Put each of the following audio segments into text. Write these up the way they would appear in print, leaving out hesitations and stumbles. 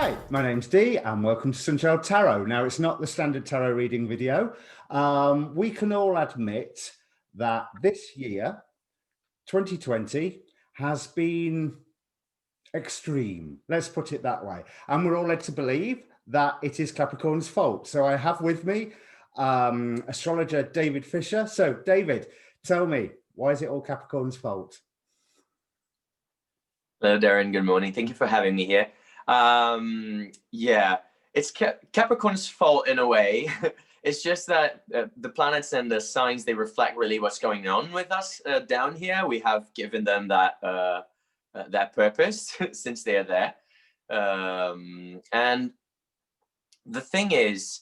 Hi, my name's Dee and welcome to Sunchild Tarot. Now, it's not the standard tarot reading video. We can all admit that this year, 2020, has been extreme. Let's put it that way. And we're all led to believe that it is Capricorn's fault. So I have with me astrologer David Fischer. So David, tell me, why is it all Capricorn's fault? Hello, Darren. Good morning. Thank you for having me here. Yeah, it's Capricorn's fault in a way. It's just that the planets and the signs, they reflect really what's going on with us down here. We have given them that that purpose since they are there. And the thing is,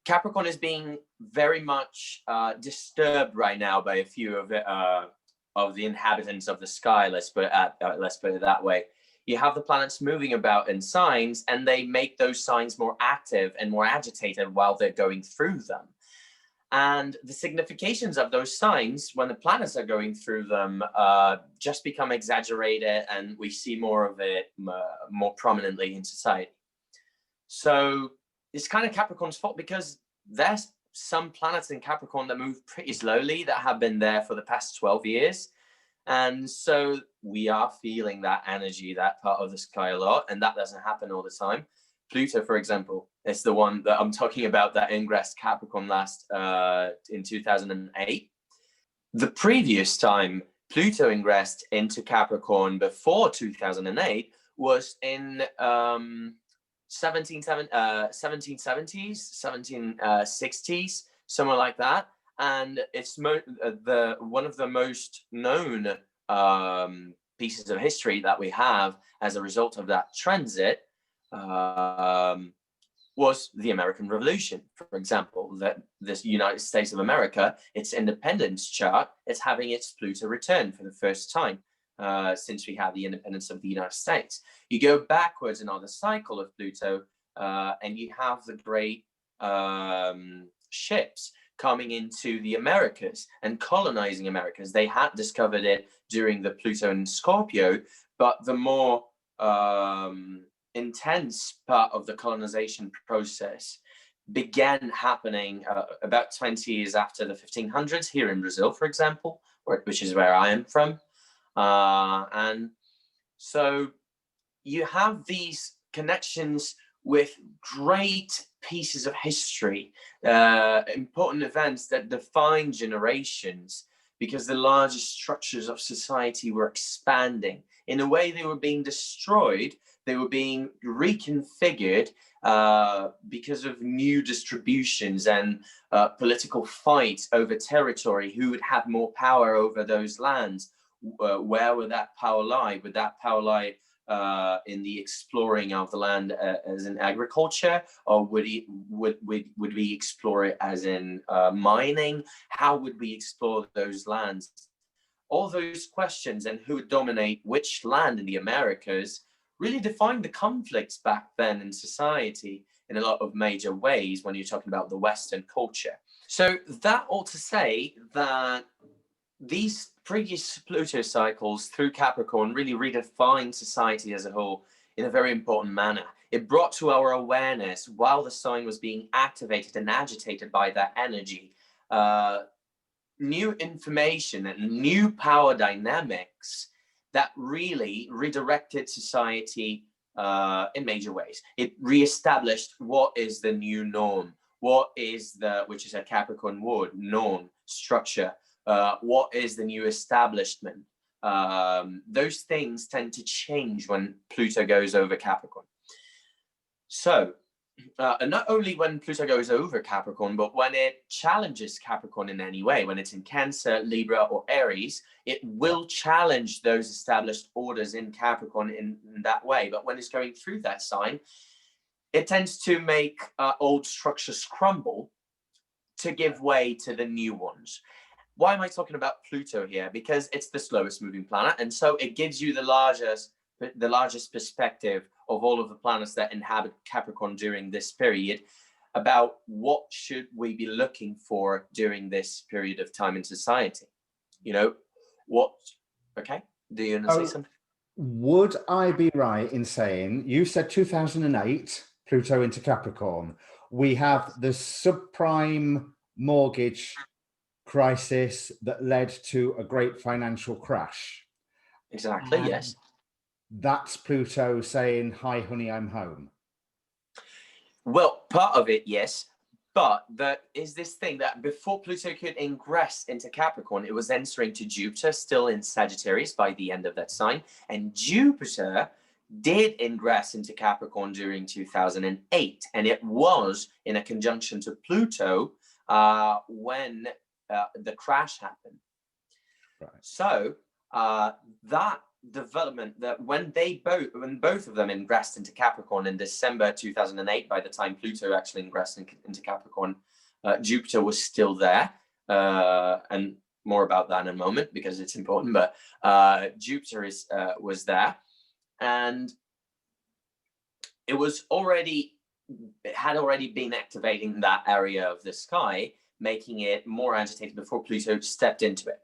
Capricorn is being very much disturbed right now by a few of the inhabitants of the sky. Let's put it that way. You have the planets moving about in signs, and they make those signs more active and more agitated while they're going through them. And the significations of those signs, when the planets are going through them, just become exaggerated, and we see more of it more prominently in society. So it's kind of Capricorn's fault, because there's some planets in Capricorn that move pretty slowly, that have been there for the past 12 years. And so we are feeling that energy, that part of the sky a lot, and that doesn't happen all the time. Pluto, for example, is the one that I'm talking about that ingressed Capricorn last in 2008. The previous time Pluto ingressed into Capricorn before 2008 was in 1770s, 1760s, somewhere like that. And it's one of the most known pieces of history that we have as a result of that transit was the American Revolution, for example. That this United States of America, its independence chart, it's having its Pluto return for the first time since we had the independence of the United States. You go backwards in the cycle of Pluto, and you have the great ships coming into the Americas and colonizing Americas. They had discovered it during the Pluto and Scorpio, but the more intense part of the colonization process began happening about 20 years after the 1500s here in Brazil, for example, which is where I am from. And so you have these connections with great pieces of history, important events that define generations, because the largest structures of society were expanding. In a way, they were being destroyed, they were being reconfigured because of new distributions and political fights over territory. Who would have more power over those lands? Where would that power lie? Would that power lie in the exploring of the land as in agriculture, or would we explore it as in mining? How would we explore those lands? All those questions, and who would dominate which land in the Americas, really defined the conflicts back then in society in a lot of major ways when you're talking about the Western culture. So that ought to say that these previous Pluto cycles through Capricorn really redefined society as a whole in a very important manner. It brought to our awareness, while the sign was being activated and agitated by that energy, new information and new power dynamics that really redirected society in major ways. It reestablished what is the new norm, which is a Capricorn word, norm, structure. What is the new establishment? Those things tend to change when Pluto goes over Capricorn. So, not only when Pluto goes over Capricorn, but when it challenges Capricorn in any way, when it's in Cancer, Libra, or Aries, it will challenge those established orders in Capricorn in that way. But when it's going through that sign, it tends to make old structures crumble to give way to the new ones. Why am I talking about Pluto here? Because it's the slowest moving planet, and so it gives you the largest perspective of all of the planets that inhabit Capricorn during this period, about what should we be looking for during this period of time in society. You know, okay? Do you want to say something? would I be right in saying, you said 2008, Pluto into Capricorn, we have the subprime mortgage crisis that led to a great financial crash. Exactly, And yes. that's Pluto saying, hi, honey, I'm home. Well, part of it, yes. But there is this thing that before Pluto could ingress into Capricorn, it was entering to Jupiter, still in Sagittarius by the end of that sign. And Jupiter did ingress into Capricorn during 2008. And it was in a conjunction to Pluto when the crash happened. Right. So that development, that when both of them ingressed into Capricorn in December 2008, by the time Pluto actually ingressed into Capricorn, Jupiter was still there, and more about that in a moment because it's important. But Jupiter was there, and it had already been activating that area of the sky, making it more agitated before Pluto stepped into it.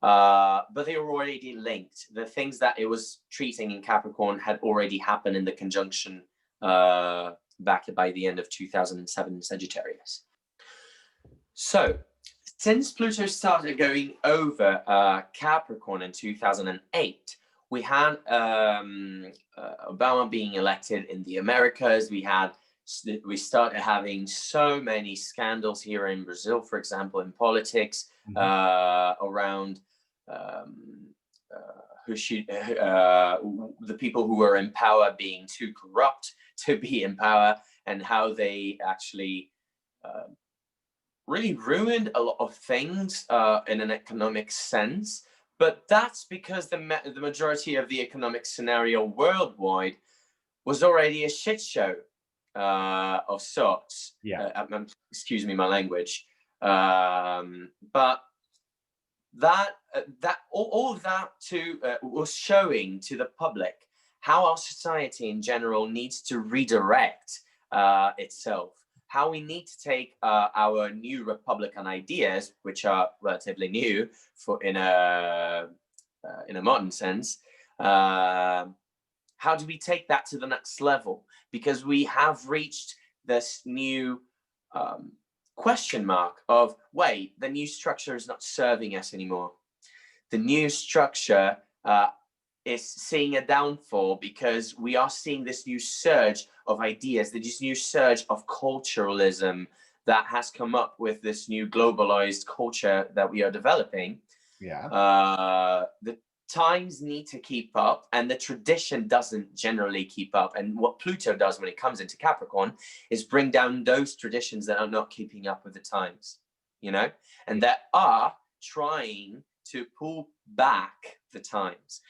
But they were already linked. The things that it was treating in Capricorn had already happened in the conjunction back by the end of 2007 in Sagittarius. So, since Pluto started going over Capricorn in 2008, we had Obama being elected in the Americas. We started having so many scandals here in Brazil, for example, in politics, around the people who were in power being too corrupt to be in power, and how they actually really ruined a lot of things in an economic sense. But that's because the majority of the economic scenario worldwide was already a shit show of sorts. Yeah. Excuse me, my language. But all of that was showing to the public how our society in general needs to redirect itself, how we need to take our new Republican ideas, which are relatively new in a modern sense. How do we take that to the next level? Because we have reached this new question mark of, wait, the new structure is not serving us anymore. The new structure is seeing a downfall because we are seeing this new surge of ideas, this new surge of culturalism that has come up with this new globalized culture that we are developing. Yeah. The times need to keep up, and the tradition doesn't generally keep up. And what Pluto does when it comes into Capricorn is bring down those traditions that are not keeping up with the times, and that are trying to pull back the times.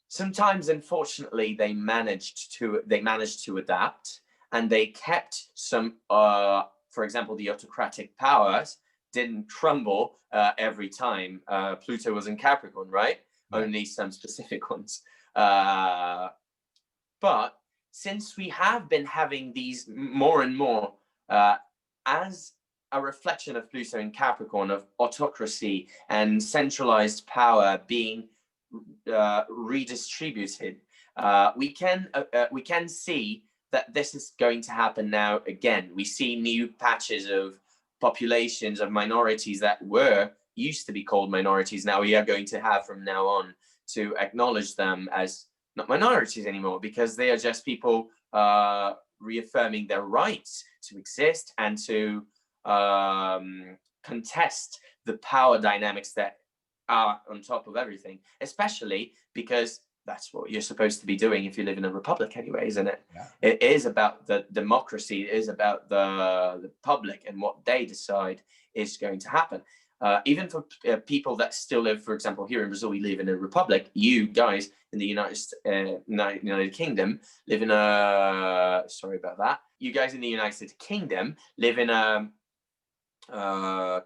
Sometimes, unfortunately, they managed to adapt, and they kept some, for example, the autocratic powers didn't crumble every time Pluto was in Capricorn, right? Yeah. Only some specific ones. But since we have been having these more and more as a reflection of Pluto in Capricorn, of autocracy and centralized power being redistributed, we can see that this is going to happen now again. We see new patches of populations of minorities that used to be called minorities. Now we are going to have from now on to acknowledge them as not minorities anymore, because they are just people reaffirming their rights to exist and to contest the power dynamics that are on top of everything, especially because that's what you're supposed to be doing if you live in a republic anyway, isn't it? Yeah. It is about the democracy. It is about the public and what they decide is going to happen. Even for people that still live, for example, here in Brazil, we live in a republic. You guys in the United Kingdom live in a, sorry about that. You guys in the United Kingdom live in a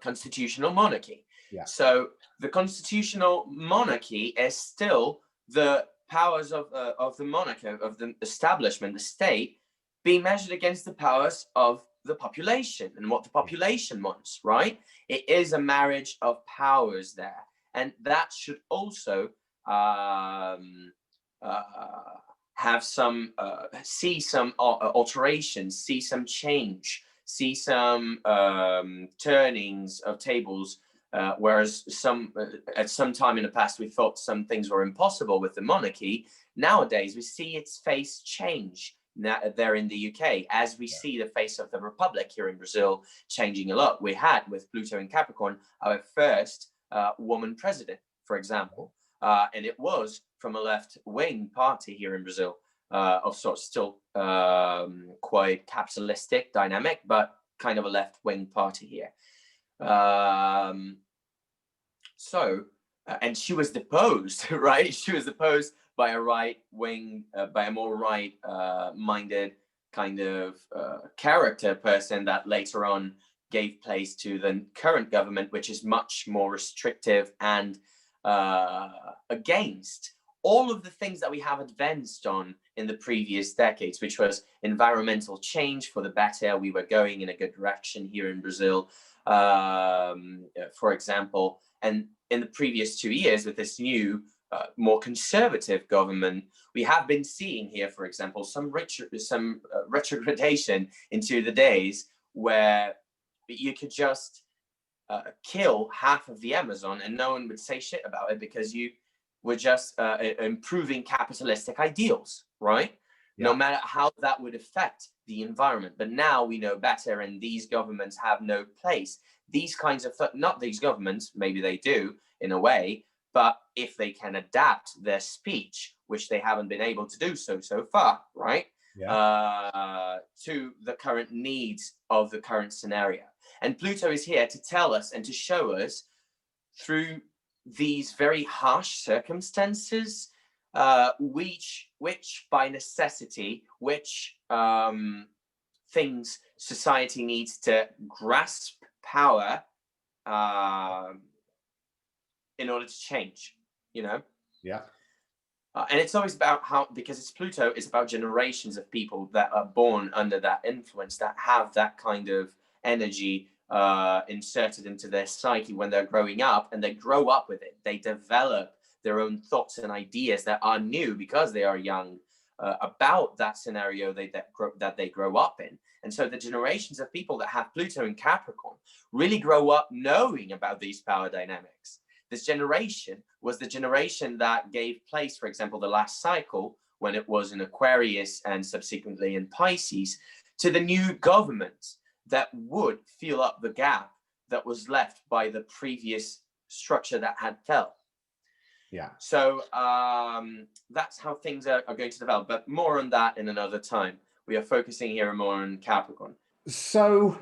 constitutional monarchy. Yeah. So the constitutional monarchy is still the powers of the monarchy, of the establishment, the state, being measured against the powers of the population and what the population wants, right? It is a marriage of powers there. And that should also have some see some alterations, see some change, see some turnings of tables, whereas at some time in the past we thought some things were impossible with the monarchy. Nowadays we see its face change there in the UK, as we see the face of the Republic here in Brazil changing a lot. We had, with Pluto in Capricorn, our first woman president, for example, and it was from a left-wing party here in Brazil, of sorts, still quite capitalistic dynamic, but kind of a left-wing party here. And she was deposed, right? She was deposed by a right-wing, by a more right-minded kind of character person that later on gave place to the current government, which is much more restrictive and against all of the things that we have advanced on in the previous decades, which was environmental change for the better. We were going in a good direction here in Brazil, for example. And in the previous 2 years, with this new, more conservative government, we have been seeing here, for example, some retrogradation into the days where you could just kill half of the Amazon and no one would say shit about it, because you were just improving capitalistic ideals, right? Yeah. No matter how that would affect the environment. But now we know better, and these governments have no place. These kinds of, not these governments, maybe they do in a way, but if they can adapt their speech, which they haven't been able to do so far, right? Yeah. To the current needs of the current scenario. And Pluto is here to tell us and to show us through these very harsh circumstances, which by necessity, which things society needs to grasp power in order to change, you know? Yeah. And it's always about how, because it's Pluto, it's about generations of people that are born under that influence, that have that kind of energy inserted into their psyche when they're growing up, and they grow up with it. They develop their own thoughts and ideas that are new because they are young about that scenario that they grow up in. And so the generations of people that have Pluto in Capricorn really grow up knowing about these power dynamics. This generation was the generation that gave place, for example, the last cycle, when it was in Aquarius and subsequently in Pisces, to the new government that would fill up the gap that was left by the previous structure that had fell. Yeah. So that's how things are going to develop, but more on that in another time. We are focusing here more on Capricorn. So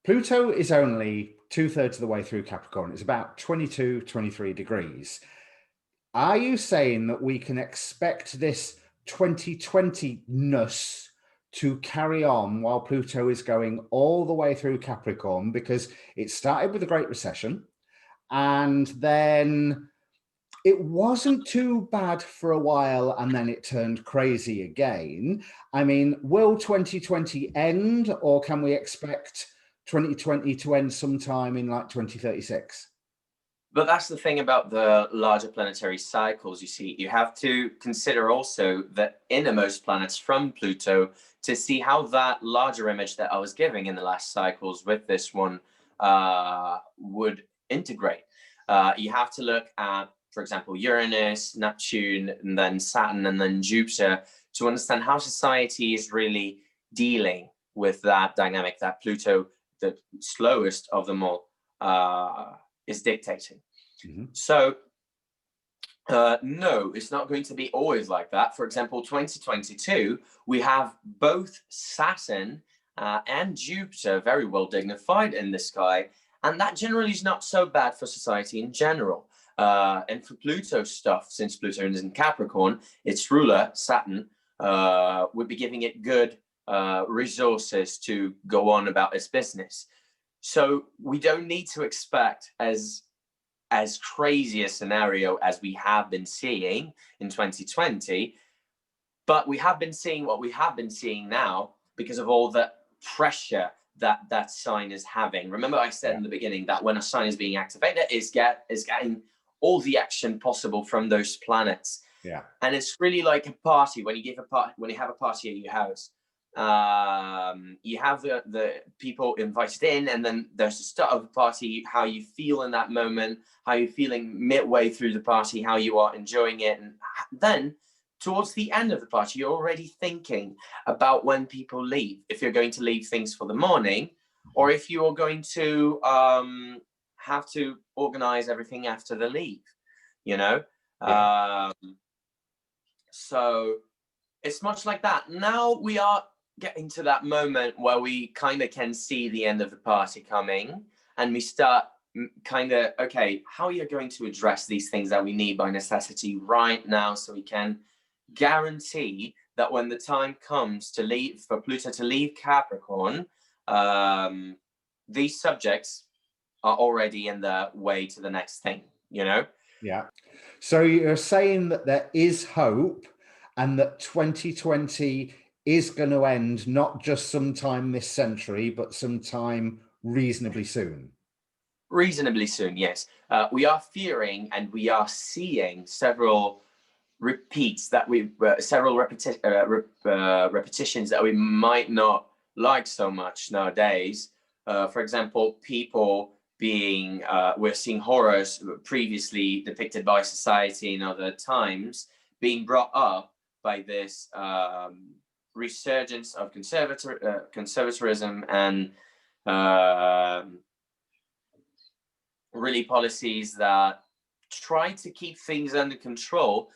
Pluto is only 2/3 of the way through Capricorn. It's about 22, 23 degrees. Are you saying that we can expect this 2020-ness to carry on while Pluto is going all the way through Capricorn? Because it started with the Great Recession, and then it wasn't too bad for a while, and then it turned crazy again. I mean, will 2020 end, or can we expect 2020 to end sometime in like 2036? But that's the thing about the larger planetary cycles. You see, you have to consider also the innermost planets from Pluto to see how that larger image that I was giving in the last cycles with this one would integrate. You have to look at, for example, Uranus, Neptune, and then Saturn, and then Jupiter, to understand how society is really dealing with that dynamic that Pluto, the slowest of them all, is dictating. Mm-hmm. So no, it's not going to be always like that. For example, 2022, we have both Saturn and Jupiter very well dignified in the sky, and that generally is not so bad for society in general. And for Pluto stuff, since Pluto is in Capricorn, its ruler, Saturn, would be giving it good resources to go on about its business. So we don't need to expect as crazy a scenario as we have been seeing in 2020, but we have been seeing what we have been seeing now because of all the pressure that sign is having. Remember I said in the beginning that when a sign is being activated, is getting all the action possible from those planets. Yeah. And it's really like a party. When you have a party at your house, you have the people invited in, and then there's the start of the party, how you feel in that moment, how you're feeling midway through the party, how you are enjoying it. And then towards the end of the party, you're already thinking about when people leave, if you're going to leave things for the morning, or if you are going to have to organize everything after the leave, you know? Yeah. So it's much like that. Now we are getting to that moment where we kind of can see the end of the party coming, and we start kind of, okay, how are you going to address these things that we need by necessity right now, so we can guarantee that when the time comes to leave, for Pluto to leave Capricorn, these subjects are already in the way to the next thing, you know? Yeah. So you're saying that there is hope, and that 2020 is going to end not just sometime this century, but sometime reasonably soon. Reasonably soon, yes. We are fearing and we are seeing several repeats that repetitions that we might not like so much nowadays. For example, people being, we're seeing horrors previously depicted by society in other times being brought up by this resurgence of conservatism and really policies that try to keep things under control,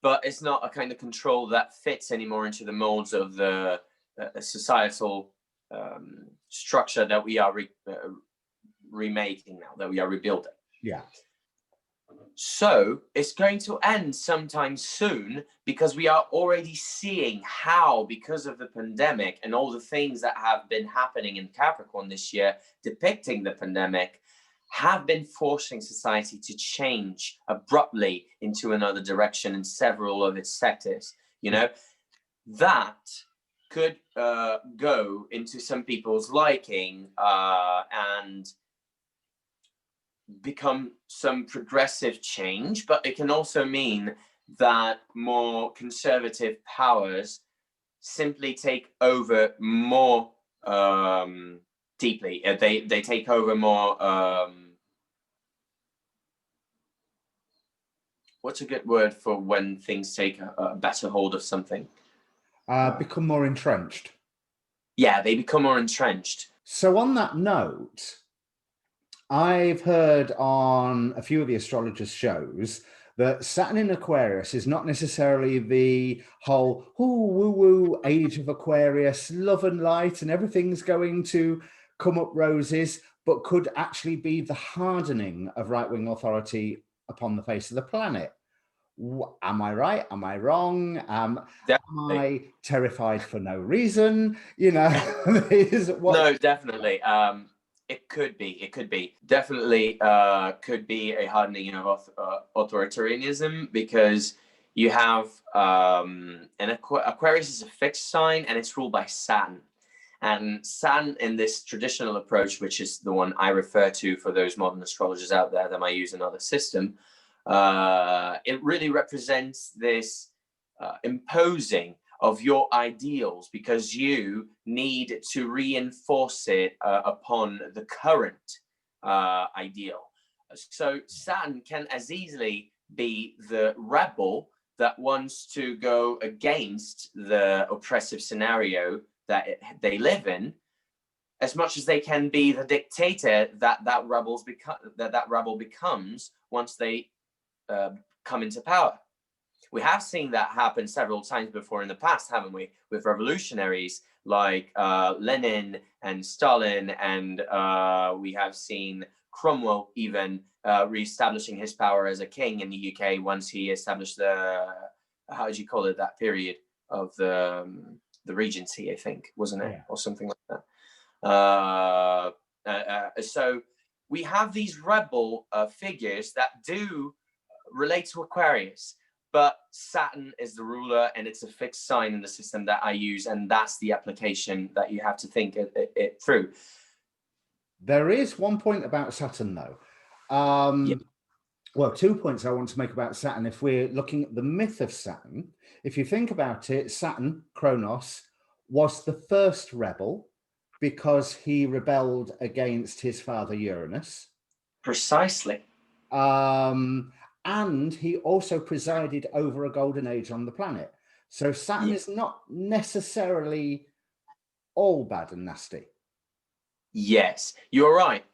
but it's not a kind of control that fits anymore into the molds of the societal structure that we are remaking now, that we are rebuilding. Yeah. So it's going to end sometime soon, because we are already seeing how, because of the pandemic and all the things that have been happening in Capricorn this year, depicting the pandemic, have been forcing society to change abruptly into another direction in several of its sectors. You know, that could go into some people's liking and become some progressive change, but it can also mean that more conservative powers simply take over more deeply. They take over more. What's a good word for when things take a better hold of something? Become more entrenched. Yeah, they become more entrenched. So on that note, I've heard on a few of the astrologers' shows that Saturn in Aquarius is not necessarily the whole woo-woo age of Aquarius, love and light, and everything's going to come up roses, but could actually be the hardening of right-wing authority upon the face of the planet. Am I right? Am I wrong? Am I terrified for no reason? You know, No, definitely. It could be definitely could be a hardening of authoritarianism, because you have an Aquarius is a fixed sign and it's ruled by Saturn. And Saturn, in this traditional approach, which is the one I refer to for those modern astrologers out there that might use another system, it really represents this imposing of your ideals, because you need to reinforce it upon the current ideal. So Saturn can as easily be the rebel that wants to go against the oppressive scenario that they live in, as much as they can be the dictator that rebel becomes once they come into power. We have seen that happen several times before in the past, haven't we? With revolutionaries like Lenin and Stalin, and we have seen Cromwell even reestablishing his power as a king in the UK once he established the, how do you call it, that period of the Regency, I think, wasn't it? Yeah. Or something like that. So we have these rebel figures that do relate to Aquarius. But Saturn is the ruler, and it's a fixed sign in the system that I use, and that's the application that you have to think it through. There is one point about Saturn, though. Well, 2 points I want to make about Saturn. If we're looking at the myth of Saturn, if you think about it, Saturn, Kronos, was the first rebel because he rebelled against his father Uranus. Precisely. And he also presided over a golden age on the planet. So Saturn is not necessarily all bad and nasty. Yes, you're right.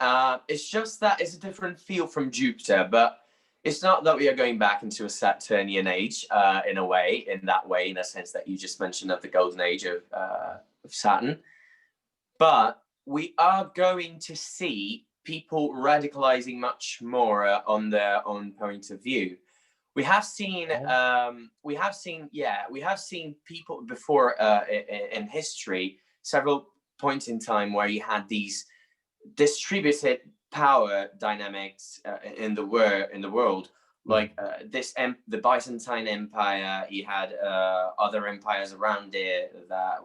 It's just that it's a different feel from Jupiter, but it's not that we are going back into a Saturnian age in a sense that you just mentioned of the golden age of Saturn. But we are going to see people radicalizing much more on their own point of view. We have seen people before in history, several points in time where you had these distributed power dynamics in the world, like the Byzantine Empire. You had other empires around it that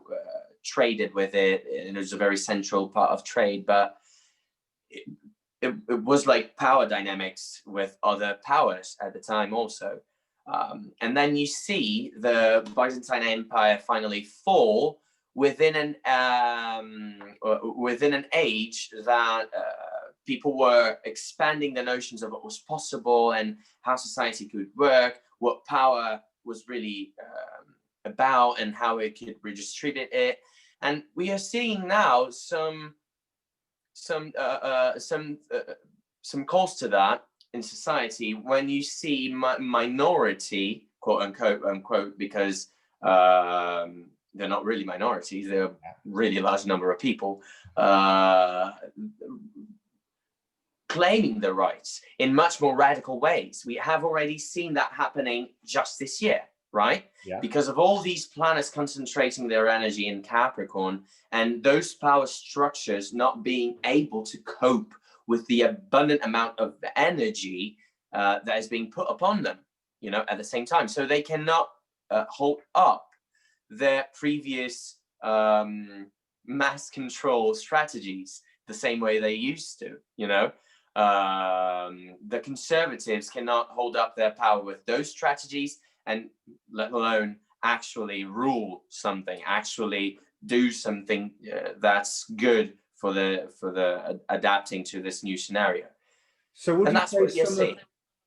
traded with it, and it was a very central part of trade. But it was like power dynamics with other powers at the time also. And then you see the Byzantine Empire finally fall within an age that people were expanding the notions of what was possible and how society could work, what power was really about, and how it could redistribute it. And we are seeing now some calls to that in society when you see minority, quote unquote, because they're not really minorities, they're a really large number of people claiming their rights in much more radical ways. We have already seen that happening just this year, right? Yeah. Because of all these planets concentrating their energy in Capricorn, and those power structures not being able to cope with the abundant amount of energy that is being put upon them, at the same time. So they cannot hold up their previous mass control strategies the same way they used to, The conservatives cannot hold up their power with those strategies, and let alone actually rule something, actually do something that's good for the adapting to this new scenario. So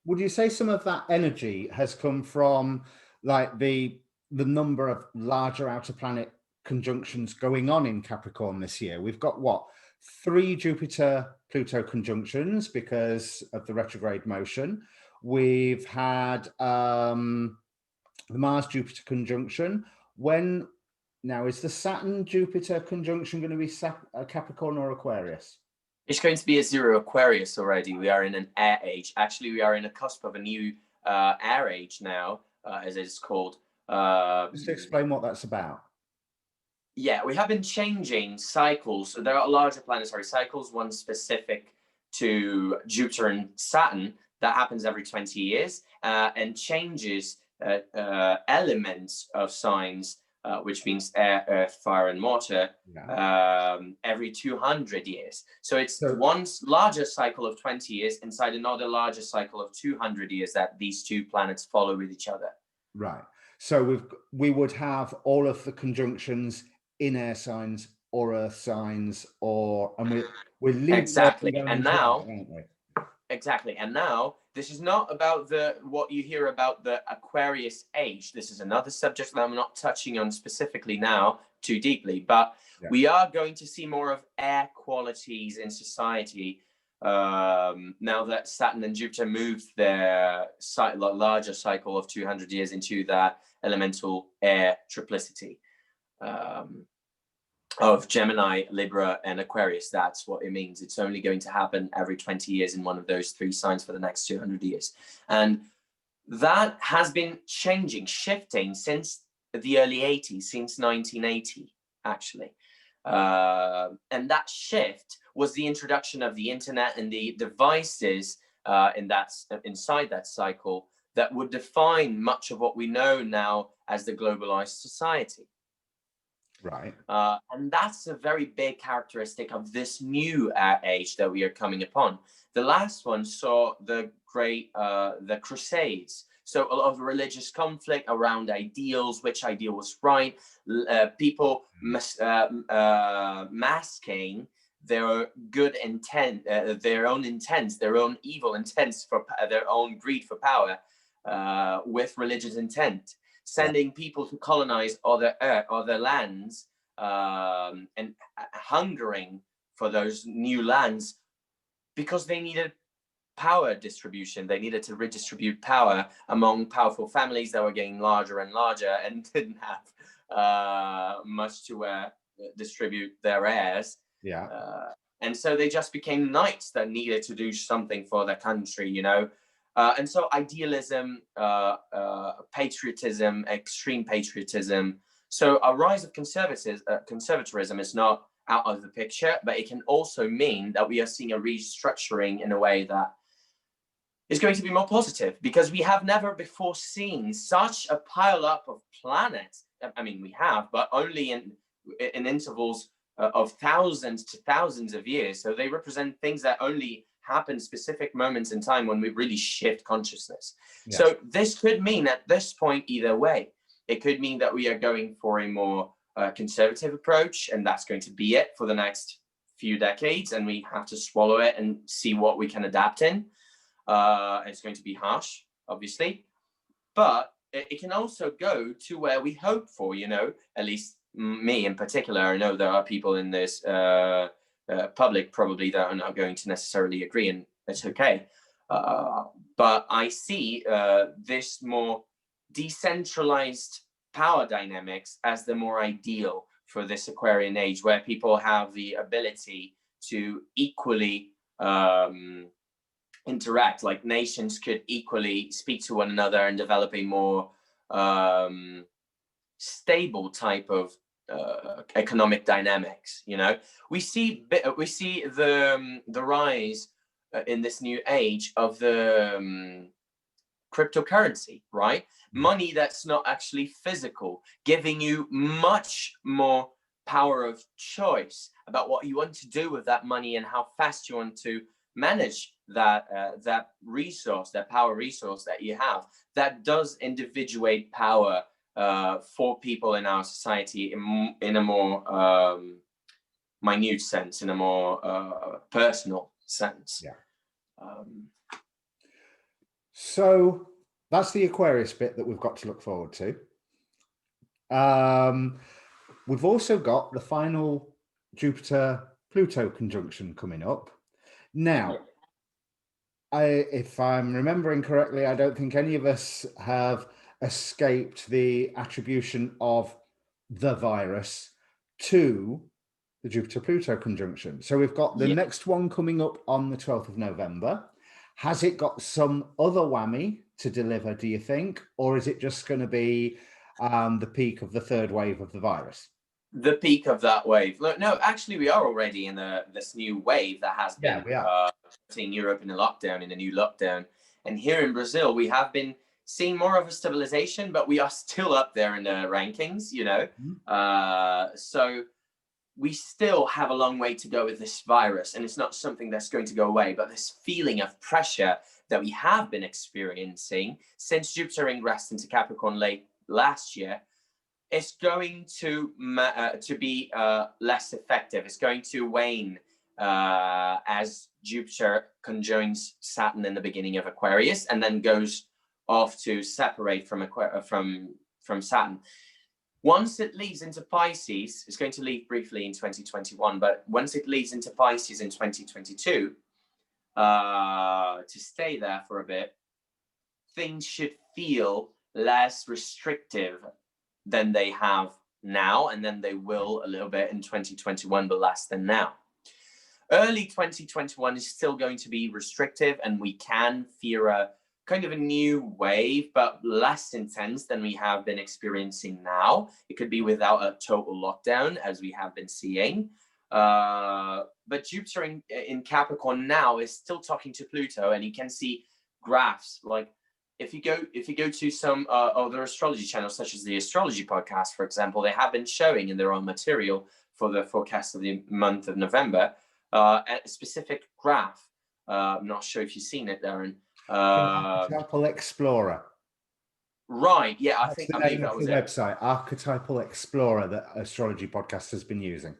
would you say some of that energy has come from like the number of larger outer planet conjunctions going on in Capricorn this year? We've got 3 Jupiter-Pluto conjunctions because of the retrograde motion. We've had the Mars-Jupiter conjunction. Now, is the Saturn-Jupiter conjunction going to be Capricorn or Aquarius? It's going to be a 0 Aquarius already. We are in an air age. Actually, we are in a cusp of a new air age now, as it's called. Just to explain what that's about. Yeah, we have been changing cycles. So there are larger planetary cycles, one specific to Jupiter and Saturn that happens every 20 years and changes elements of signs, which means air, earth, fire, and water, every 200 years. So it's one larger cycle of 20 years inside another larger cycle of 200 years that these two planets follow with each other. Right. So we would have all of the conjunctions in air signs or earth signs, and we're exactly. And now, exactly. And now, this is not about what you hear about the Aquarius age. This is another subject that I'm not touching on specifically now too deeply, but we are going to see more of air qualities in society now that Saturn and Jupiter moved their larger cycle of 200 years into that elemental air triplicity of Gemini, Libra, and Aquarius. That's what it means. It's only going to happen every 20 years in one of those 3 signs for the next 200 years. And that has been shifting since the early 80s, since 1980, actually. And that shift was the introduction of the internet and the devices inside that cycle that would define much of what we know now as the globalized society. Right. And that's a very big characteristic of this new age that we are coming upon. The last one saw the the Crusades. So a lot of religious conflict around ideals, which ideal was right, people masking their good intent, their own intents, their own evil intents for their own greed for power, with religious intent, sending people to colonize other lands, and hungering for those new lands because they needed power distribution. They needed to redistribute power among powerful families that were getting larger and larger and didn't have much to distribute their heirs. Yeah. And so they just became knights that needed to do something for their country, you know. And so idealism, patriotism, extreme patriotism. So a rise of conservatism is not out of the picture, but it can also mean that we are seeing a restructuring in a way that is going to be more positive, because we have never before seen such a pile up of planets. I mean, we have, but only in intervals of thousands to thousands of years. So they represent things that only happen specific moments in time when we really shift consciousness. Yeah. So this could mean at this point either way. It could mean that we are going for a more conservative approach, and that's going to be it for the next few decades, and we have to swallow it and see what we can adapt in. It's going to be harsh, obviously, but it can also go to where we hope for, you know, at least me in particular. I know there are people in this public probably that are not going to necessarily agree, and it's okay. But I see this more decentralized power dynamics as the more ideal for this Aquarian age, where people have the ability to equally interact, like nations could equally speak to one another and develop a more stable type of economic dynamics. You know, we see the rise in this new age of the cryptocurrency, right? Money that's not actually physical, giving you much more power of choice about what you want to do with that money and how fast you want to manage that resource, that power resource that you have. That does individuate power for people in our society in a more minute sense, in a more personal sense. Yeah. So that's the Aquarius bit that we've got to look forward to. We've also got the final Jupiter-Pluto conjunction coming up. Now, if I'm remembering correctly, I don't think any of us have escaped the attribution of the virus to the Jupiter-Pluto conjunction. So we've got the next one coming up on the 12th of November. Has it got some other whammy to deliver, do you think? Or is it just going to be the peak of the third wave of the virus? The peak of that wave. No, actually, we are already in this new wave that has been putting Europe in a lockdown, in a new lockdown. And here in Brazil, we have been seeing more of a stabilization, but we are still up there in the rankings, you know. So we still have a long way to go with this virus, and it's not something that's going to go away. But this feeling of pressure that we have been experiencing since Jupiter ingressed into Capricorn late last year, it's going to be less effective. It's going to wane as Jupiter conjoins Saturn in the beginning of Aquarius, and then goes off to separate from Saturn. Once it leads into Pisces, it's going to leave briefly in 2021, but once it leads into Pisces in 2022, to stay there for a bit, things should feel less restrictive than they have now, and then they will a little bit in 2021, but less than now. Early 2021 is still going to be restrictive, and we can fear a kind of a new wave, but less intense than we have been experiencing now. It could be without a total lockdown, as we have been seeing. But Jupiter in Capricorn now is still talking to Pluto, and you can see graphs like if you go to some other astrology channels, such as the Astrology Podcast, for example, they have been showing in their own material for the forecast of the month of November a specific graph. I'm not sure if you've seen it, Darren. Archetypal Explorer. Right. Yeah, I That's believe that was the it. website, Archetypal Explorer, that Astrology Podcast has been using.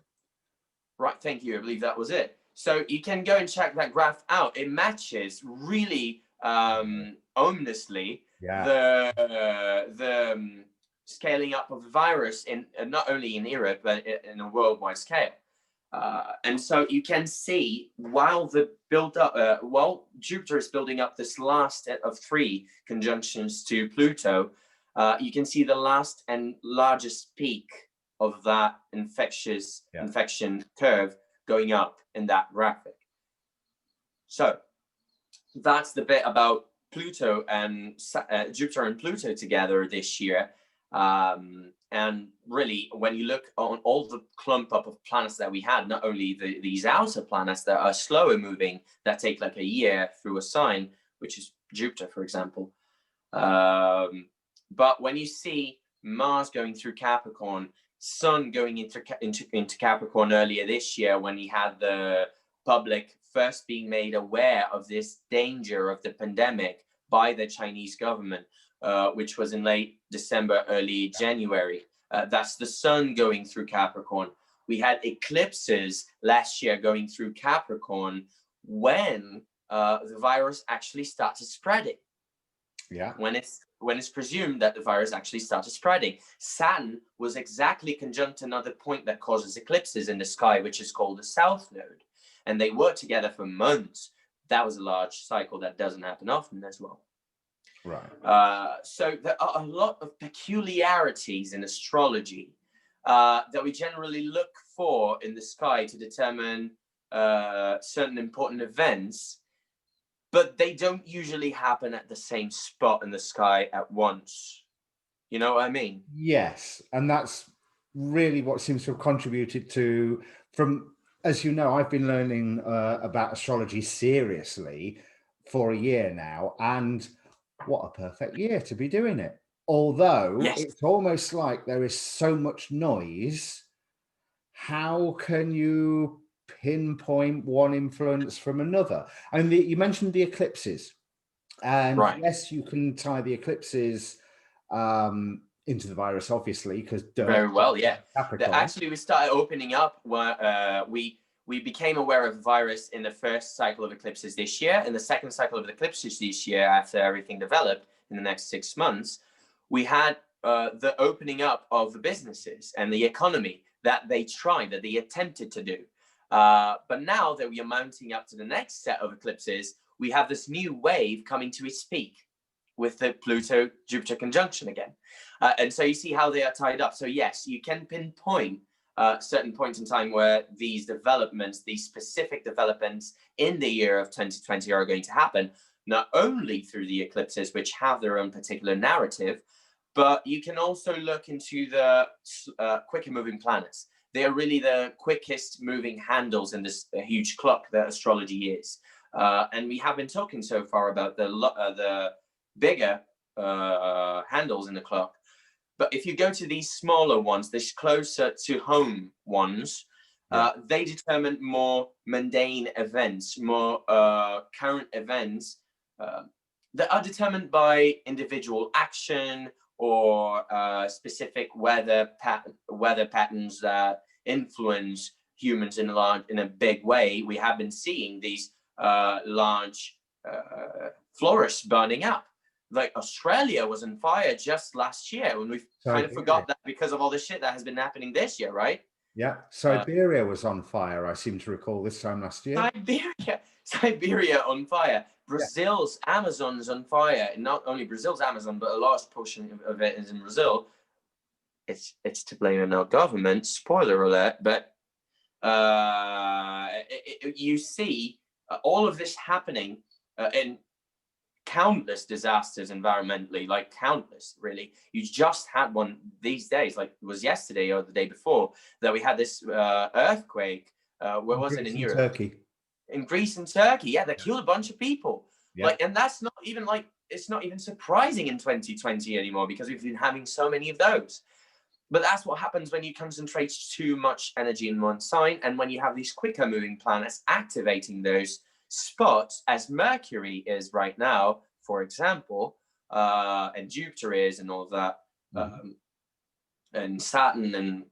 Right. Thank you. I believe that was it. So you can go and check that graph out. It matches really ominously the scaling up of the virus in not only in Europe but in a worldwide scale. And so you can see while Jupiter is building up this last of 3 conjunctions to Pluto, you can see the last and largest peak of that infection curve going up in that graphic. So that's the bit about Pluto and Jupiter and Pluto together this year. And really, when you look on all the clump up of planets that we had, not only these outer planets that are slower moving, that take like a year through a sign, which is Jupiter, for example. But when you see Mars going through Capricorn, Sun going into Capricorn earlier this year, when he had the public first being made aware of this danger of the pandemic by the Chinese government, which was in late December, early January. That's the Sun going through Capricorn. We had eclipses last year going through Capricorn when the virus actually started spreading. Yeah. When it's presumed that the virus actually started spreading. Saturn was exactly conjunct another point that causes eclipses in the sky, which is called the South Node. And they worked together for months. That was a large cycle that doesn't happen often as well. Right. So there are a lot of peculiarities in astrology that we generally look for in the sky to determine certain important events, but they don't usually happen at the same spot in the sky at once. You know what I mean? Yes. And that's really what seems to have contributed to, as you know, I've been learning about astrology seriously for a year now, and what a perfect year to be doing it. Although it's almost like there is so much noise. How can you pinpoint one influence from another? And you mentioned the eclipses, and yes, you can tie the eclipses into the virus, obviously, because very well, yeah. Actually, we started opening up where we became aware of the virus in the first cycle of eclipses this year. In the second cycle of eclipses this year, after everything developed in the next 6 months, we had the opening up of the businesses and the economy that they attempted to do. But now that we are mounting up to the next set of eclipses, we have this new wave coming to its peak with the Pluto-Jupiter conjunction again. And so you see how they are tied up. So yes, you can pinpoint certain points in time where these developments, these specific developments in the year of 2020 are going to happen, not only through the eclipses, which have their own particular narrative, but you can also look into the quicker moving planets. They are really the quickest moving handles in this huge clock that astrology is. And we have been talking so far about the bigger handles in the clock. But if you go to these smaller ones, these closer to home ones, they determine more mundane events, more current events that are determined by individual action or specific weather patterns that influence humans in a big way. We have been seeing these large forests burning up. Like Australia was on fire just last year, and we've kind of forgot that because of all the shit that has been happening this year, right? Yeah, Siberia was on fire, I seem to recall, this time last year. Siberia on fire. Brazil's Amazon is on fire. And not only Brazil's Amazon, but a large portion of it is in Brazil. It's to blame on our government, spoiler alert, but you see all of this happening in countless disasters environmentally, like countless, really. You just had one these days, like it was yesterday or the day before, that we had this earthquake. Where was it? In Europe? Turkey. In Greece and Turkey, that killed a bunch of people. Like, and that's not even like it's not even surprising in 2020 anymore, because we've been having so many of those. But that's what happens when you concentrate too much energy in one sign, and when you have these quicker moving planets activating those spots, as Mercury is right now, for example, and Jupiter is, and all of that, and Saturn, and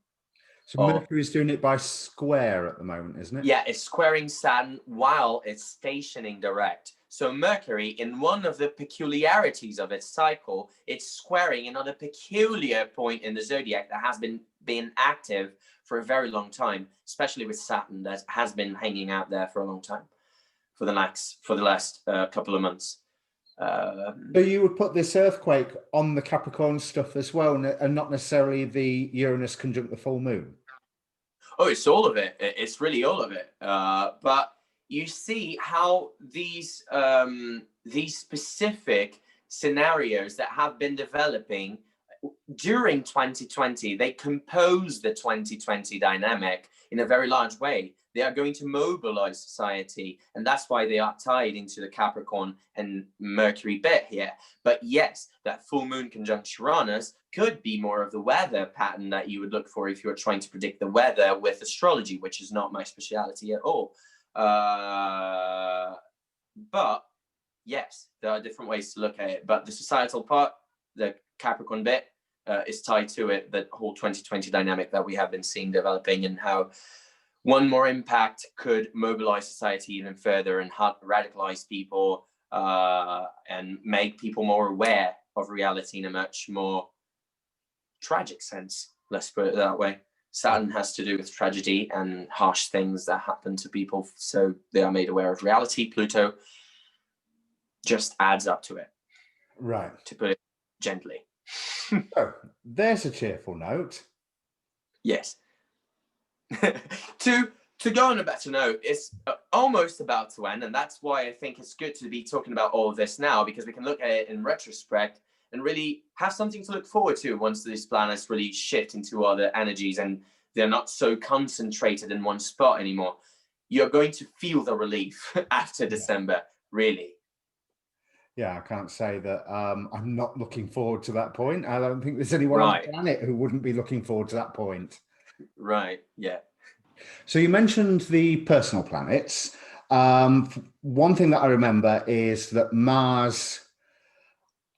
so Mercury's doing it by square at the moment, isn't it? yeah, it's squaring Saturn while it's stationing direct. So Mercury, in one of the peculiarities of its cycle, it's squaring another peculiar point in the zodiac that has been active for a very long time, especially with Saturn, that has been hanging out there for a long time, for the last couple of months. So you would put this earthquake on the Capricorn stuff as well, and not necessarily the Uranus conjunct the full moon? Oh, it's all of it. It's really all of it. But you see how these specific scenarios that have been developing during 2020, they compose the 2020 dynamic in a very large way. They are going to mobilize society, and that's why they are tied into the Capricorn and Mercury bit here. But yes, that full moon conjunct Uranus could be more of the weather pattern that you would look for if you were trying to predict the weather with astrology, which is not my speciality at all. But yes, there are different ways to look at it. But the societal part, the Capricorn bit, is tied to it, that whole 2020 dynamic that we have been seeing developing, and how one more impact could mobilize society even further and radicalize people, and make people more aware of reality in a much more tragic sense. Let's put it that way. Saturn has to do with tragedy and harsh things that happen to people, so they are made aware of reality. Pluto just adds up to it, right? To put it gently. So there's a cheerful note. Yes. To go on a better note, it's almost about to end, and that's why I think it's good to be talking about all of this now, because we can look at it in retrospect and really have something to look forward to once these planets really shift into other energies and they're not so concentrated in one spot anymore. You're going to feel the relief after December, really. Yeah, I can't say that I'm not looking forward to that point. I don't think there's anyone on the planet who wouldn't be looking forward to that point. Right, yeah. So you mentioned the personal planets. One thing that I remember is that Mars,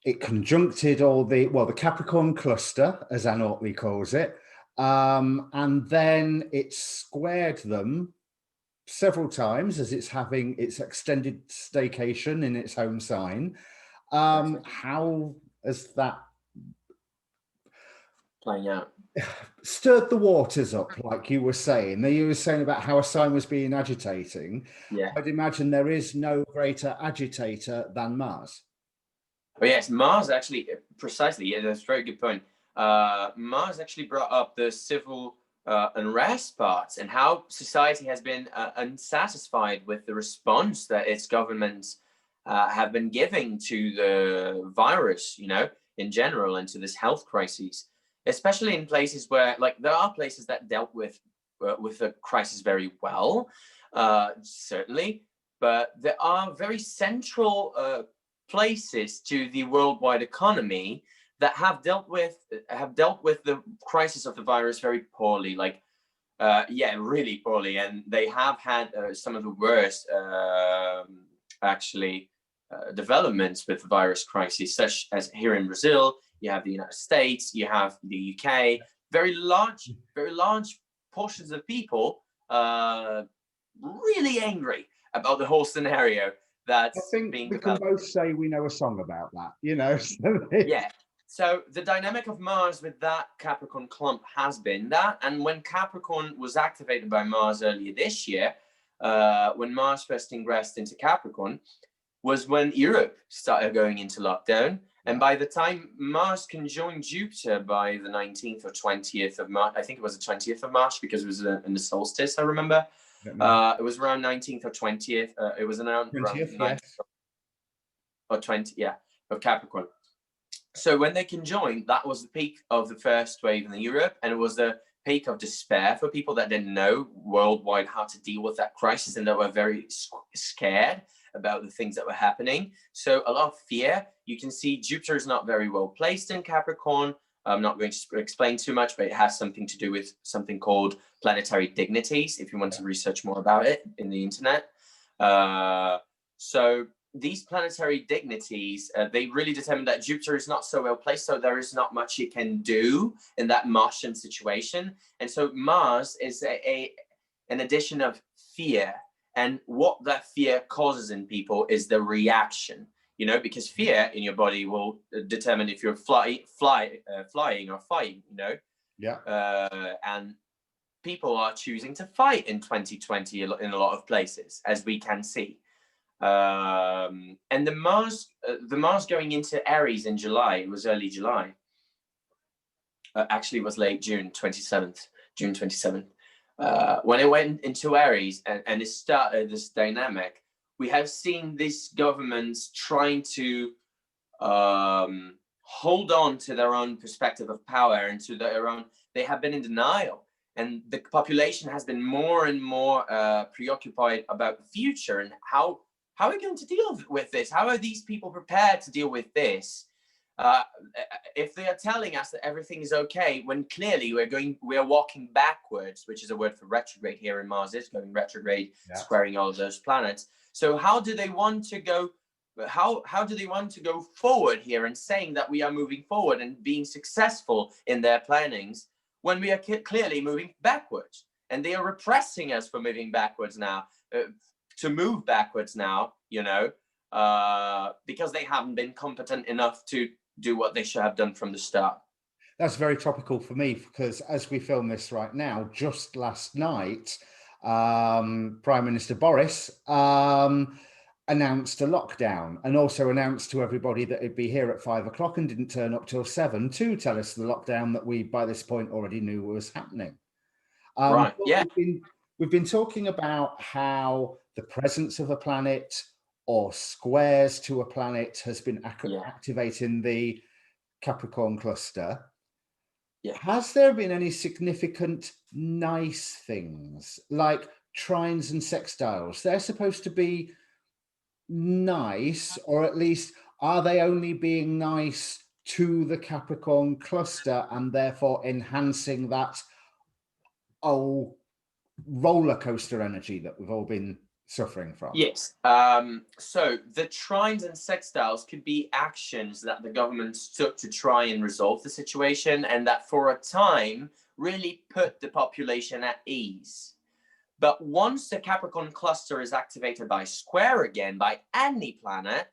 it conjuncted all the Capricorn cluster, as Anne Ortley calls it, and then it squared them several times as it's having its extended staycation in its home sign. How has that playing out? Stirred the waters up, like you were saying. You were saying about how a sign was being agitating. Yeah. I'd imagine there is no greater agitator than Mars. Oh yes, Mars actually, precisely, yeah, that's a very good point. Mars actually brought up the civil unrest parts, and how society has been unsatisfied with the response that its governments have been giving to the virus, in general, and to this health crisis. Especially in places where, like, there are places that dealt with the crisis very well, certainly, but there are very central places to the worldwide economy that have dealt with the crisis of the virus very poorly, really poorly, and they have had some of the worst developments with the virus crisis, such as here in Brazil. You have the United States, you have the UK, very large portions of people really angry about the whole scenario that's being developed. We can both say we know a song about that, Yeah. So the dynamic of Mars with that Capricorn clump has been that, and when Capricorn was activated by Mars earlier this year, when Mars first ingressed into Capricorn, was when Europe started going into lockdown. And by the time Mars conjoined Jupiter by the 19th or 20th of March, I think it was the 20th of March, because it was in the solstice, I remember. It was around 19th or 20th. It was around 20th, 19th or 20th, yeah, of Capricorn. So when they conjoined, that was the peak of the first wave in Europe, and it was the peak of despair for people that didn't know worldwide how to deal with that crisis, and that were very scared about the things that were happening. So a lot of fear. You can see Jupiter is not very well placed in Capricorn. I'm not going to explain too much, but it has something to do with something called planetary dignities, if you want to research more about it in the internet. So these planetary dignities, they really determine that Jupiter is not so well placed, so there is not much it can do in that Martian situation. And so Mars is an addition of fear. And what that fear causes in people is the reaction, you know, because fear in your body will determine if you're flying or fighting, you know. Yeah. And people are choosing to fight in 2020 in a lot of places, as we can see. And the Mars going into Aries in July, it was early July. Actually, it was late June 27th. When it went into Aries and it started this dynamic, we have seen these governments trying to hold on to their own perspective of power and to their own. They have been in denial, and the population has been more and more preoccupied about the future and how are we going to deal with this? How are these people prepared to deal with this? If they are telling us that everything is okay, when clearly we are walking backwards, which is a word for retrograde here in Mars is going retrograde, squaring all of those planets. So how do they want to go? How do they want to go forward here and saying that we are moving forward and being successful in their plannings when we are clearly moving backwards? And they are repressing us for moving backwards now. To move backwards now, you know, because they haven't been competent enough to do what they should have done from the start. That's very topical for me, because as we film this right now, just last night, Prime Minister Boris announced a lockdown, and also announced to everybody that it'd be here at 5 o'clock and didn't turn up till 7 to tell us the lockdown that we by this point already knew was happening. Right. Yeah. We've been talking about how the presence of a planet or squares to a planet has been activating the Capricorn cluster. Yeah. Has there been any significant nice things like trines and sextiles? They're supposed to be nice, or at least are they only being nice to the Capricorn cluster and therefore enhancing that roller coaster energy that we've all been suffering from? Yes. So the trines and sextiles could be actions that the government took to try and resolve the situation, and that for a time really put the population at ease. But once the Capricorn cluster is activated by square again, by any planet,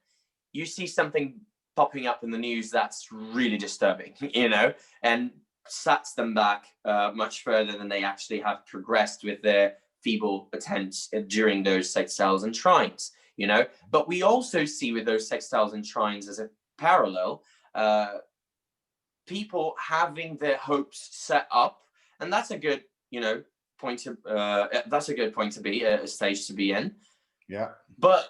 you see something popping up in the news that's really disturbing, you know, and sets them back much further than they actually have progressed with their feeble attempts during those sextiles and trines, you know. But we also see with those sextiles and trines as a parallel, people having their hopes set up, and that's a good, you know, that's a good point to be, a stage to be in. Yeah. But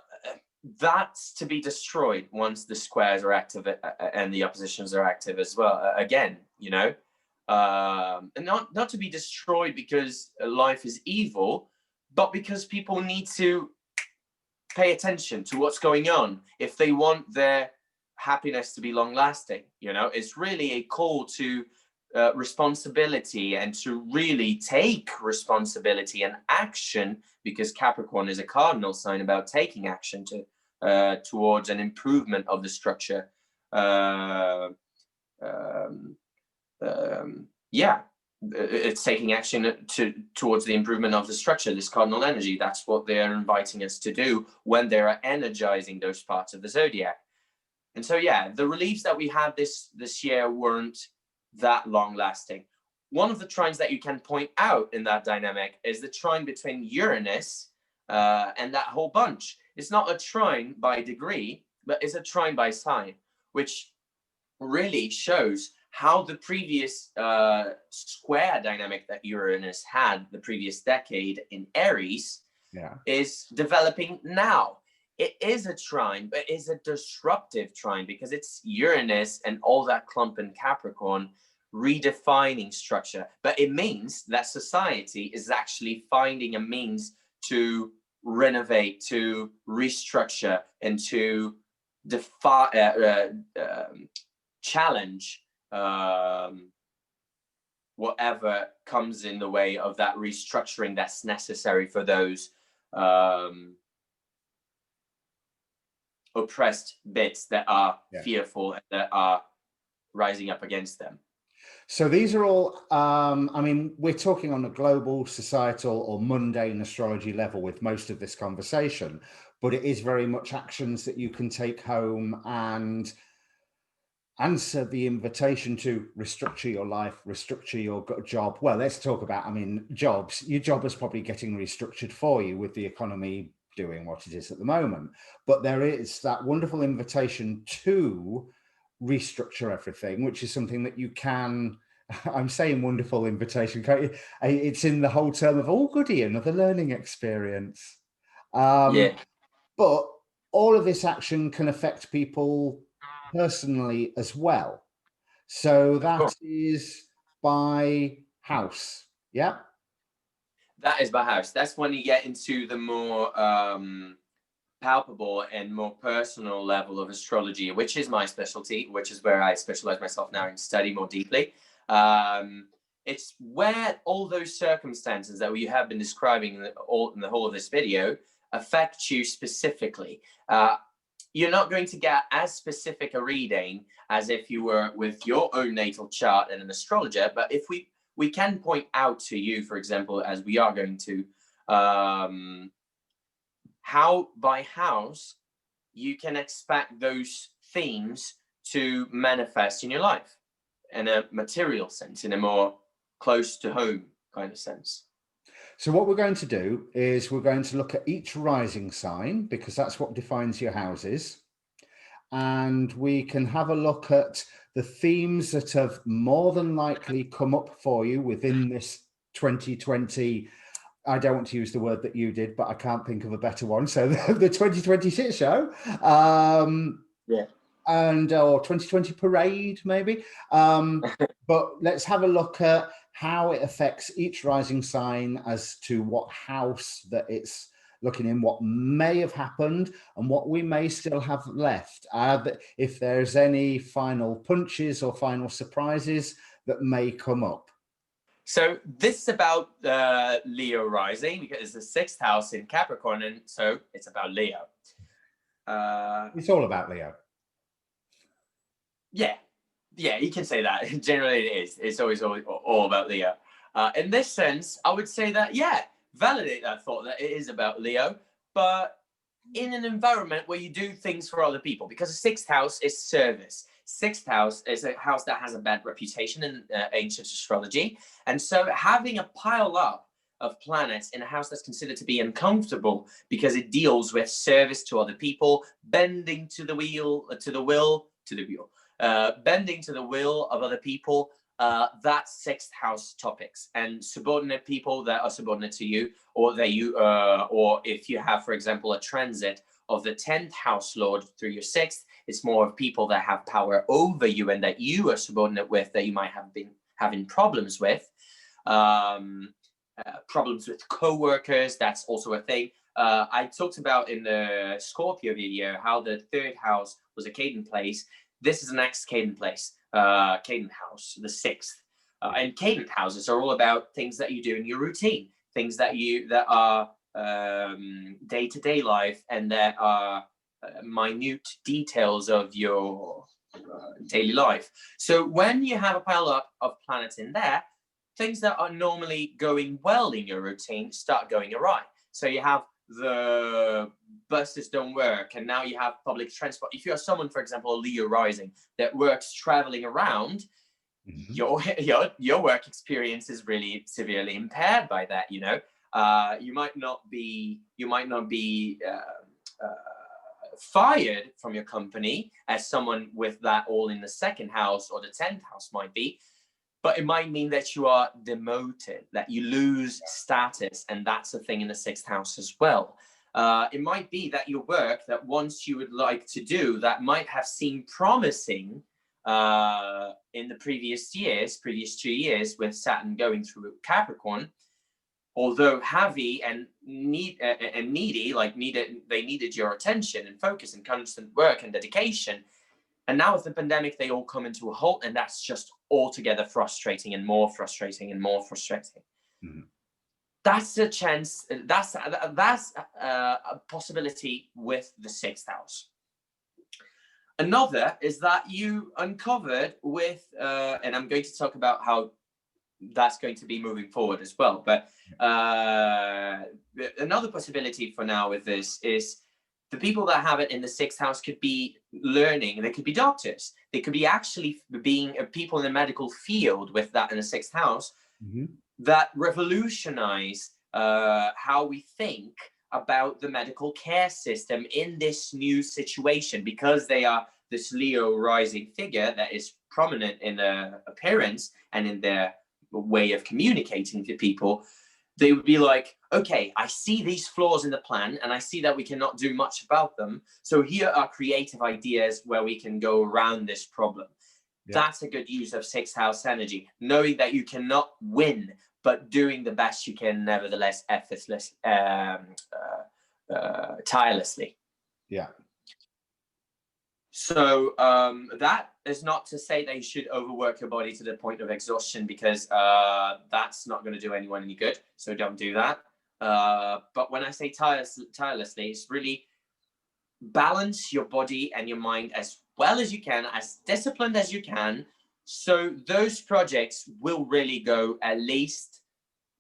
that's to be destroyed once the squares are active and the oppositions are active as well. Again, you know. And not to be destroyed because life is evil, but because people need to pay attention to what's going on if they want their happiness to be long lasting. You know, it's really a call to responsibility and to really take responsibility and action, because Capricorn is a cardinal sign about taking action towards an improvement of the structure. It's taking action towards the improvement of the structure, this cardinal energy. That's what they're inviting us to do when they're energizing those parts of the zodiac. And so, yeah, the reliefs that we had this year weren't that long lasting. One of the trines that you can point out in that dynamic is the trine between Uranus and that whole bunch. It's not a trine by degree, but it's a trine by sign, which really shows how the previous square dynamic that Uranus had the previous decade in Aries is developing now. It is a trine, but it's a disruptive trine because it's Uranus and all that clump in Capricorn redefining structure. But it means that society is actually finding a means to renovate, to restructure, and to challenge whatever comes in the way of that restructuring that's necessary for those oppressed bits that are fearful and that are rising up against them. So these are all, I mean, we're talking on a global, societal or mundane astrology level with most of this conversation, but it is very much actions that you can take home and answer the invitation to restructure your life, restructure your job. Well, let's talk about, I mean, jobs. Your job is probably getting restructured for you with the economy doing what it is at the moment. But there is that wonderful invitation to restructure everything, which is something that you can, I'm saying wonderful invitation, it's in the whole term of, oh, goody, another learning experience. But all of this action can affect people personally as well. So that is by house. Yeah. That is by house. That's when you get into the more palpable and more personal level of astrology, which is my specialty, which is where I specialize myself now and study more deeply. It's where all those circumstances that we have been describing in the whole of this video affect you specifically. You're not going to get as specific a reading as if you were with your own natal chart and an astrologer, but if we can point out to you, for example, as we are going to, how by house you can expect those themes to manifest in your life in a material sense, in a more close to home kind of sense. So what we're going to do is we're going to look at each rising sign, because that's what defines your houses. And we can have a look at the themes that have more than likely come up for you within this 2020. I don't want to use the word that you did, but I can't think of a better one. So the 2020 shit show. And or 2020 parade, maybe. But let's have a look at how it affects each rising sign as to what house that it's looking in, what may have happened and what we may still have left. If there's any final punches or final surprises that may come up. So this is about Leo rising, because it's the 6th house in Capricorn, and so it's about Leo. It's all about Leo. Yeah, you can say that. Generally it is. It's always all about Leo. In this sense, I would say that, validate that thought that it is about Leo, but in an environment where you do things for other people, because the 6th house is service. 6th house is a house that has a bad reputation in ancient astrology. And so having a pile up of planets in a house that's considered to be uncomfortable because it deals with service to other people, bending to the bending to the will of other people, that's 6th house topics, and subordinate people that are subordinate to you, or or if you have, for example, a transit of the 10th house lord through your 6th, it's more of people that have power over you and that you are subordinate with, that you might have been having problems with. Problems with co-workers, that's also a thing. I talked about in the Scorpio video how the 3rd house was a Caden place. This is the next Caden place, Caden house, the 6th. And Caden houses are all about things that you do in your routine, things that are day-to-day life, and that are minute details of your daily life. So when you have a pile up of planets in there, things that are normally going well in your routine start going awry. So you have the buses don't work, and now you have public transport. If you're someone, for example, a Leo rising that works traveling around, your work experience is really severely impaired by that. You might not be fired from your company as someone with that all in the 2nd house or the 10th house might be, but it might mean that you are demoted, that you lose status, and that's a thing in the 6th house as well. It might be that your work that once you would like to do that might have seemed promising in the previous 2 years with Saturn going through Capricorn, although heavy and needy, they needed your attention and focus and constant work and dedication. And now with the pandemic, they all come into a halt, and that's just altogether frustrating and more frustrating and more frustrating. Mm-hmm. That's a chance. That's a possibility with the sixth house. Another is that you uncovered with, and I'm going to talk about how that's going to be moving forward as well. But another possibility for now with this is the people that have it in the sixth house could be learning. They could be doctors. They could be actually being people in the medical field with that in the sixth house. Mm-hmm. That revolutionize how we think about the medical care system in this new situation, because they are this Leo rising figure that is prominent in their appearance and in their way of communicating to people. They would be like, okay, I see these flaws in the plan and I see that we cannot do much about them. So here are creative ideas where we can go around this problem. Yeah. That's a good use of sixth house energy, knowing that you cannot win, but doing the best you can, nevertheless, tirelessly. Yeah. So that is not to say that you should overwork your body to the point of exhaustion, because that's not going to do anyone any good. So don't do that. But when I say tirelessly, it's really balance your body and your mind as well as you can, as disciplined as you can. So those projects will really go at least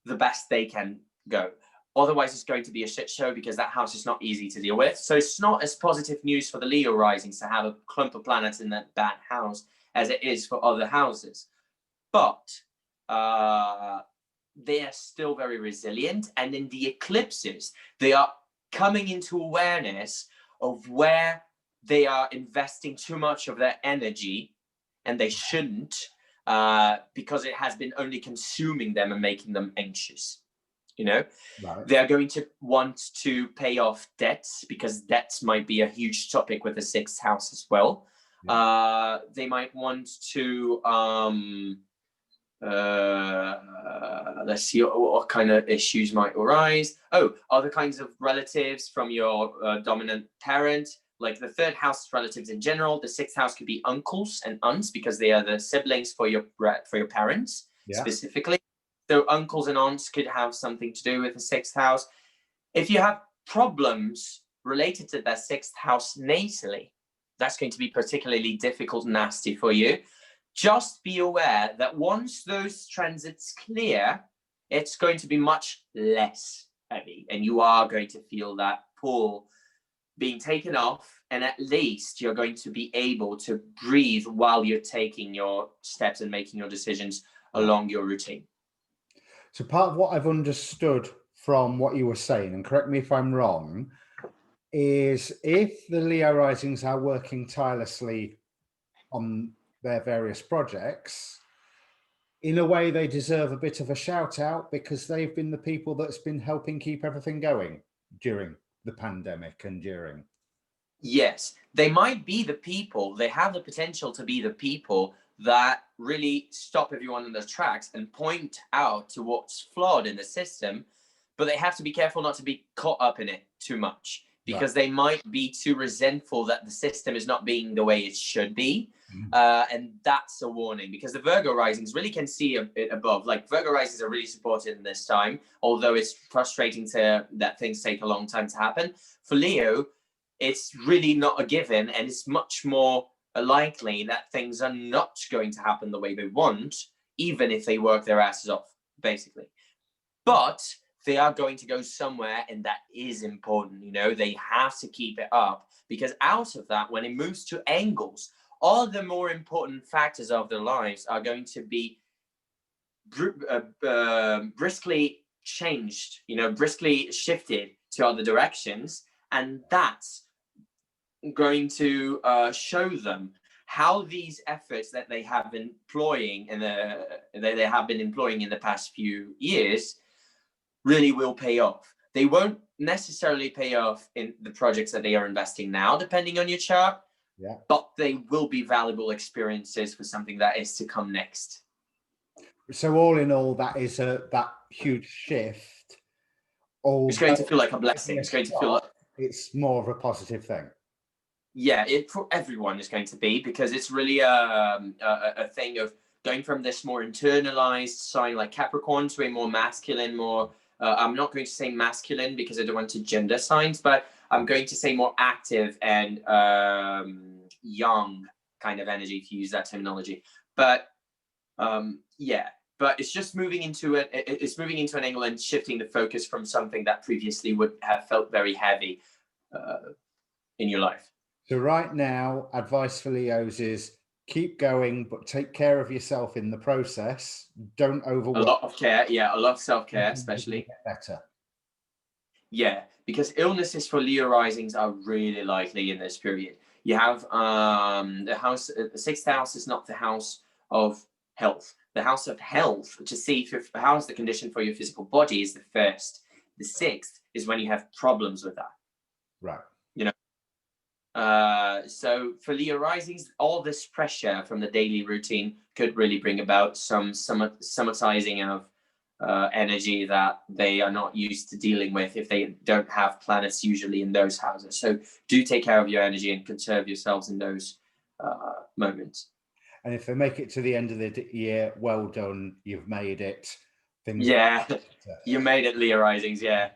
the best they can go. Otherwise, it's going to be a shit show, because that house is not easy to deal with. So it's not as positive news for the Leo risings to have a clump of planets in that bad house as it is for other houses. But they are still very resilient. And in the eclipses, they are coming into awareness of where they are investing too much of their energy, and they shouldn't, because it has been only consuming them and making them anxious. You know, right. They are going to want to pay off debts, because debts might be a huge topic with the sixth house as well. Yeah. They might want to, let's see what kind of issues might arise. Oh, other kinds of relatives from your dominant parent, like the third house relatives in general. The sixth house could be uncles and aunts, because they are the siblings for your parents, yeah. Specifically. So uncles and aunts could have something to do with the sixth house. If you have problems related to that sixth house natally, that's going to be particularly difficult and nasty for you. Just be aware that once those transits clear, it's going to be much less heavy, and you are going to feel that pull being taken off, and at least you're going to be able to breathe while you're taking your steps and making your decisions along your routine. So part of what I've understood from what you were saying, and correct me if I'm wrong, is if the Leo risings are working tirelessly on their various projects, in a way they deserve a bit of a shout out, because they've been the people that's been helping keep everything going during the pandemic and during. Yes, they might be the people, they have the potential to be the people that really stop everyone in their tracks and point out to what's flawed in the system, but they have to be careful not to be caught up in it too much, because right. They might be too resentful that the system is not being the way it should be. And that's a warning, because the Virgo risings really can see it above. Like Virgo risings are really supported in this time, although it's frustrating that things take a long time to happen. For Leo, it's really not a given, and it's much more likely that things are not going to happen the way they want, even if they work their asses off, basically. But they are going to go somewhere, and that is important. You know, they have to keep it up, because out of that, when it moves to angles, all the more important factors of their lives are going to be briskly changed, briskly shifted to other directions. And that's going to show them how these efforts that they have been employing in the past few years really will pay off. They won't necessarily pay off in the projects that they are investing now, depending on your chart, but they will be valuable experiences for something that is to come next. So all in all, that is that huge shift It's going to feel like a blessing. It's going to feel like, it's more of a positive thing. yeah, it for everyone is going to be, because it's really a thing of going from this more internalized sign like Capricorn to a more masculine, more I'm not going to say masculine because I don't want to gender signs, but I'm going to say more active and young kind of energy, to use that terminology. But yeah, but it's just moving into it. It's moving into an angle and shifting the focus from something that previously would have felt very heavy in your life. So right now, advice for Leos is keep going, but take care of yourself in the process. Don't overwork. A lot of care, yeah, a lot of self-care, especially. Get better. Yeah, because illnesses for Leo risings are really likely in this period. You have the house, the sixth house is not the house of health. The house of health, to see if how's the condition for your physical body, is the first. The sixth is when you have problems with that. Right. You know. So for Leo risings, all this pressure from the daily routine could really bring about some somatizing of energy that they are not used to dealing with if they don't have planets usually in those houses. So do take care of your energy and conserve yourselves in those moments. And if they make it to the end of the year, well done, you've made it. Yeah, you made it, Leo risings, yeah.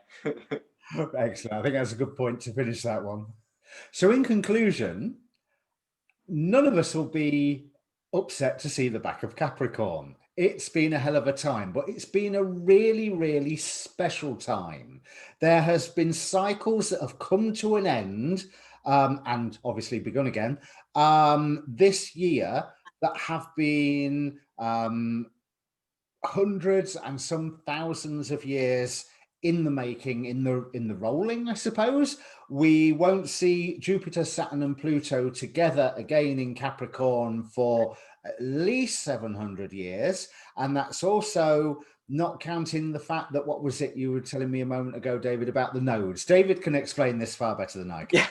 Excellent. I think that's a good point to finish that one. So in conclusion, none of us will be upset to see the back of Capricorn. It's been a hell of a time, but it's been a really, really special time. There has been cycles that have come to an end and obviously begun again this year that have been hundreds and some thousands of years in the making, in the rolling, I suppose. We won't see Jupiter, Saturn and Pluto together again in Capricorn for at least 700 years. And that's also not counting the fact that, what was it you were telling me a moment ago, David, about the nodes? David can explain this far better than I can.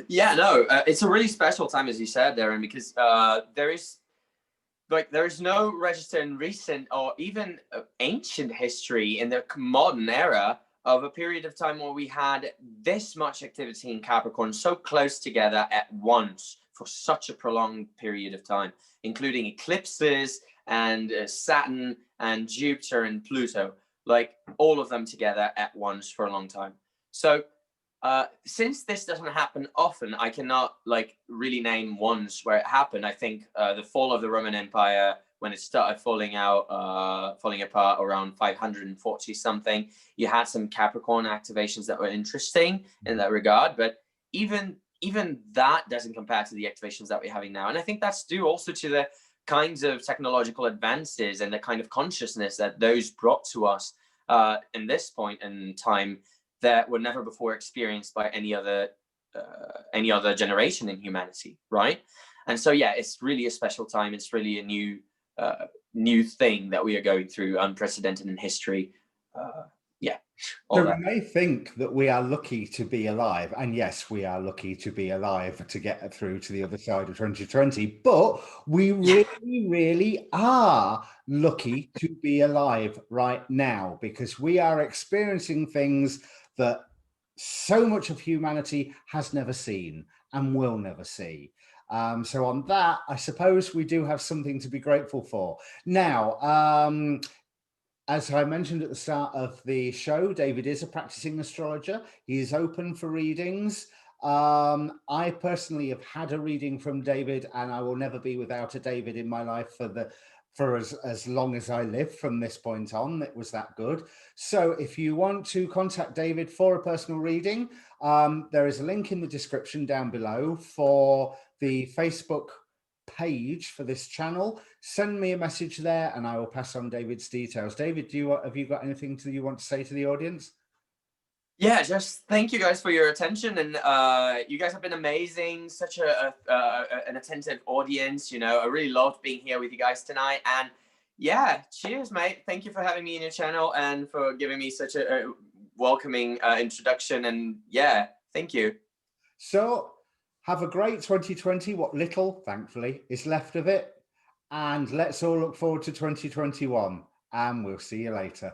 Yeah, no, it's a really special time, as you said, Darren, because there is no register in recent or even ancient history in the modern era of a period of time where we had this much activity in Capricorn so close together at once for such a prolonged period of time, including eclipses and Saturn and Jupiter and Pluto, like all of them together at once for a long time. So since this doesn't happen often, I cannot like really name ones where it happened. I think the fall of the Roman Empire, when it started falling apart around 540 something, you had some Capricorn activations that were interesting in that regard. But even that doesn't compare to the activations that we're having now. And I think that's due also to the kinds of technological advances and the kind of consciousness that those brought to us in this point in time that were never before experienced by any other generation in humanity, right? And so, yeah, it's really a special time. It's really a new thing that we are going through, unprecedented in history. Yeah. So we may think that we are lucky to be alive, and yes, we are lucky to be alive to get through to the other side of 2020, but we really are lucky to be alive right now, because we are experiencing things that so much of humanity has never seen and will never see. So on that, I suppose we do have something to be grateful for. Now, as I mentioned at the start of the show, David is a practicing astrologer. He is open for readings. I personally have had a reading from David, and I will never be without a David in my life for as long as I live from this point on. It was that good. So if you want to contact David for a personal reading, there is a link in the description down below for the Facebook page for this channel. Send me a message there and I will pass on David's details. David, have you got anything you want to say to the audience? Yeah, just thank you guys for your attention, and you guys have been amazing. Such an attentive audience. You know, I really loved being here with you guys tonight. And yeah, cheers, mate. Thank you for having me in your channel and for giving me such a welcoming introduction. And yeah, thank you. So have a great 2020, what little, thankfully, is left of it. And let's all look forward to 2021. And we'll see you later.